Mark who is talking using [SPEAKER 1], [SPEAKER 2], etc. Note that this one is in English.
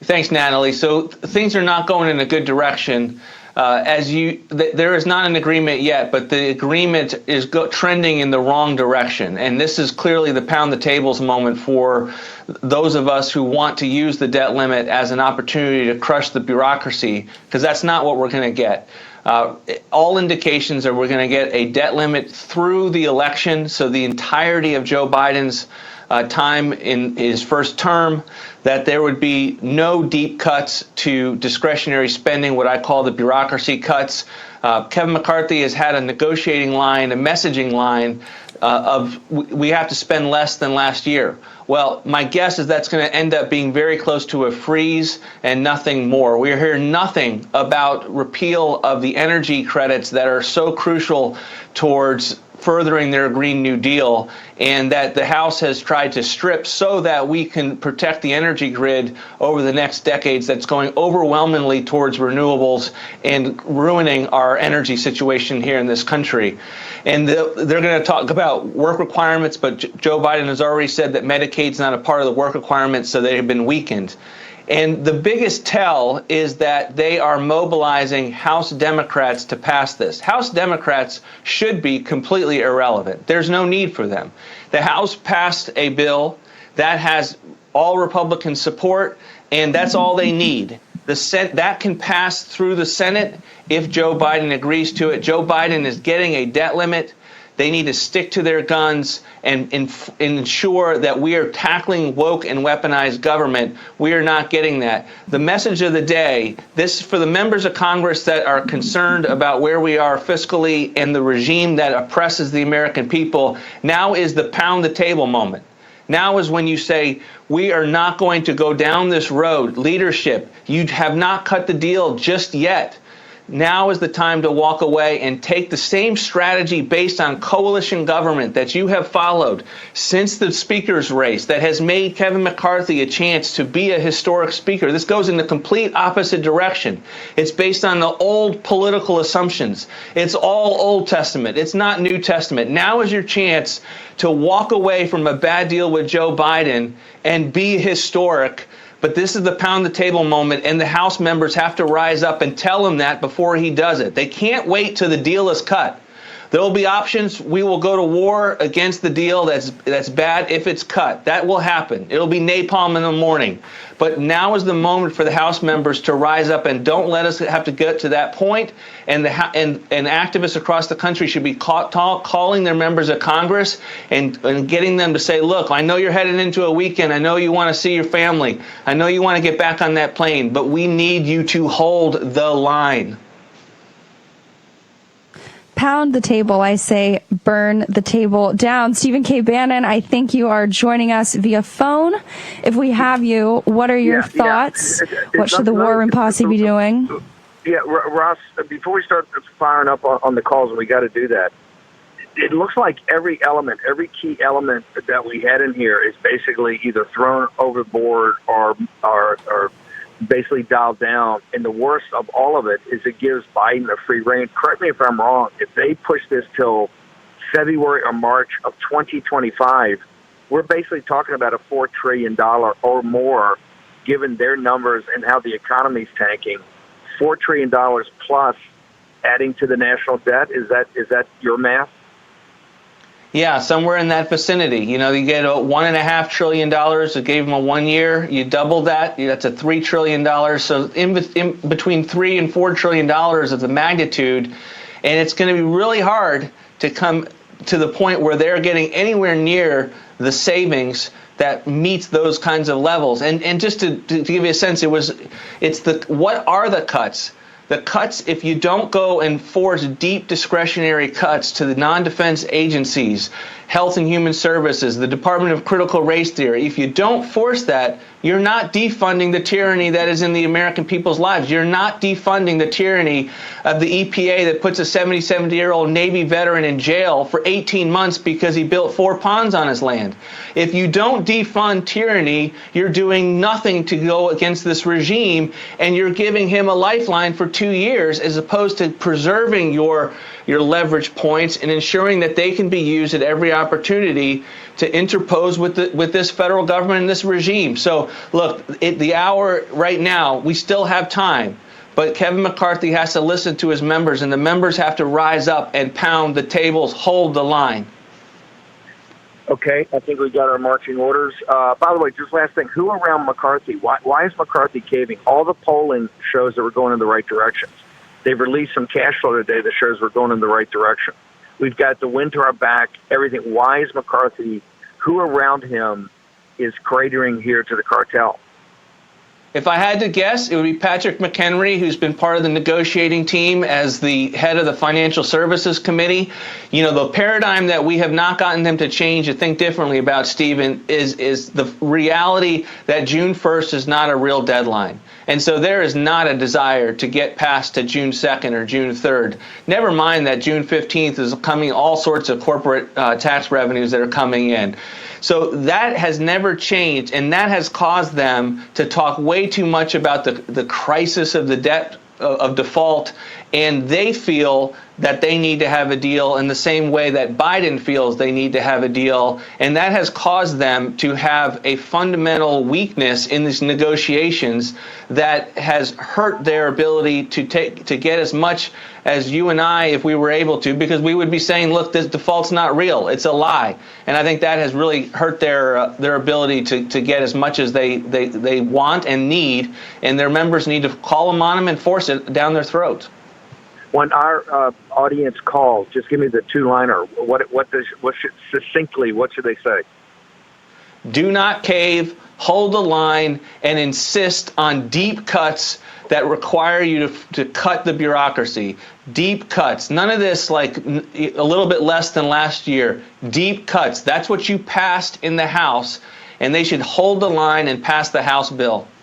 [SPEAKER 1] Thanks, Natalie. So things are not going in a good direction. There is not an agreement yet, but the agreement is trending in the wrong direction. And this is clearly the pound the tables moment for those of us who want to use the debt limit as an opportunity to crush the bureaucracy, because that's not what we're going to get. All indications are we're going to get a debt limit through the election, so the entirety of Joe Biden's time in his first term, that there would be no deep cuts to discretionary spending, what I call the bureaucracy cuts. Kevin McCarthy has had a negotiating line, a messaging line of we have to spend less than last year. Well, my guess is that's going to end up being very close to a freeze and nothing more. We hear nothing about repeal of the energy credits that are so crucial towards furthering their Green New Deal, and that the House has tried to strip so that we can protect the energy grid over the next decades that's going overwhelmingly towards renewables and ruining our energy situation here in this country. And they're going to talk about work requirements, but Joe Biden has already said that Medicaid's not a part of the work requirements, so they have been weakened. And the biggest tell is that they are mobilizing House Democrats to pass this. House Democrats should be completely irrelevant. There's no need for them. The House passed a bill that has all Republican support, and that's all they need. That can pass through the Senate if Joe Biden agrees to it. Joe Biden is getting a debt limit. They need to stick to their guns and ensure that we are tackling woke and weaponized government. We are not getting that. The message of the day, this for the members of Congress that are concerned about where we are fiscally and the regime that oppresses the American people, now is the pound the table moment. Now is when you say, we are not going to go down this road. Leadership, you have not cut the deal just yet. Now is the time to walk away and take the same strategy based on coalition government that you have followed since the speaker's race that has made Kevin McCarthy a chance to be a historic speaker. This goes in the complete opposite direction. It's based on the old political assumptions. It's all Old Testament. It's not New Testament. Now is your chance to walk away from a bad deal with Joe Biden and be historic. But this is the pound the table moment, and the House members have to rise up and tell him that before he does it. They can't wait till the deal is cut. There will be options. We will go to war against the deal that's bad if it's cut. That will happen. It'll be napalm in the morning. But now is the moment for the House members to rise up, and don't let us have to get to that point. And activists across the country should be calling their members of Congress and getting them to say, look, I know you're headed into a weekend. I know you want to see your family. I know you want to get back on that plane, but we need you to hold the line.
[SPEAKER 2] Pound the table, I say, burn the table down. Stephen K. Bannon, I think you are joining us via phone. If we have you, what are your thoughts? What should the war room posse be doing?
[SPEAKER 3] Yeah, Ross, before we start firing up on the calls, we got to do that. It looks like every key element that we had in here is basically either thrown overboard or basically dialed down. And the worst of all of it is it gives Biden a free rein. Correct me if I'm wrong. If they push this till February or March of 2025, we're basically talking about a $4 trillion or more, given their numbers and how the economy's tanking. $4 trillion plus adding to the national debt. Is that your math?
[SPEAKER 1] Yeah, somewhere in that vicinity. You know, you get $1.5 trillion. It gave them a 1 year. You double that. That's a $3 trillion. So in between $3 and $4 trillion of the magnitude. And it's going to be really hard to come to the point where they're getting anywhere near the savings that meets those kinds of levels. And just to give you a sense, what are the cuts? The cuts, if you don't go and force deep discretionary cuts to the non-defense agencies, Health and Human Services, the Department of Critical Race Theory, if you don't force that, you're not defunding the tyranny that is in the American people's lives. You're not defunding the tyranny of the EPA that puts a 70-year-old Navy veteran in jail for 18 months because he built 4 ponds on his land. If you don't defund tyranny, you're doing nothing to go against this regime, and you're giving him a lifeline for 2 years as opposed to preserving your leverage points and ensuring that they can be used at every opportunity to interpose with this federal government and this regime. So look, the hour right now, we still have time. But Kevin McCarthy has to listen to his members, and the members have to rise up and pound the tables, hold the line.
[SPEAKER 3] Okay, I think we got our marching orders. By the way, just last thing, who around McCarthy? Why is McCarthy caving? All the polling shows that we're going in the right directions. They've released some cash flow today that shows we're going in the right direction. We've got the wind to our back, everything. Why is McCarthy, who around him is cratering here to the cartel?
[SPEAKER 1] If I had to guess, it would be Patrick McHenry, who's been part of the negotiating team as the head of the Financial Services Committee. You know, the paradigm that we have not gotten them to change, to think differently about, Stephen, is the reality that June 1st is not a real deadline. And so there is not a desire to get past to June 2nd or June 3rd. Never mind that June 15th is coming, all sorts of corporate tax revenues that are coming in. So that has never changed, and that has caused them to talk way too much about the crisis of the debt of default, and they feel that they need to have a deal in the same way that Biden feels they need to have a deal, and that has caused them to have a fundamental weakness in these negotiations that has hurt their ability to get as much as you and I, if we were able to, because we would be saying, look, this default's not real, it's a lie. And I think that has really hurt their ability to get as much as they want and need, and their members need to call them on them and force it down their throats.
[SPEAKER 3] When our audience calls, just give me the two-liner. What should they say?
[SPEAKER 1] Do not cave, hold the line, and insist on deep cuts that require you to cut the bureaucracy. Deep cuts. None of this like a little bit less than last year. Deep cuts. That's what you passed in the House, and they should hold the line and pass the House bill.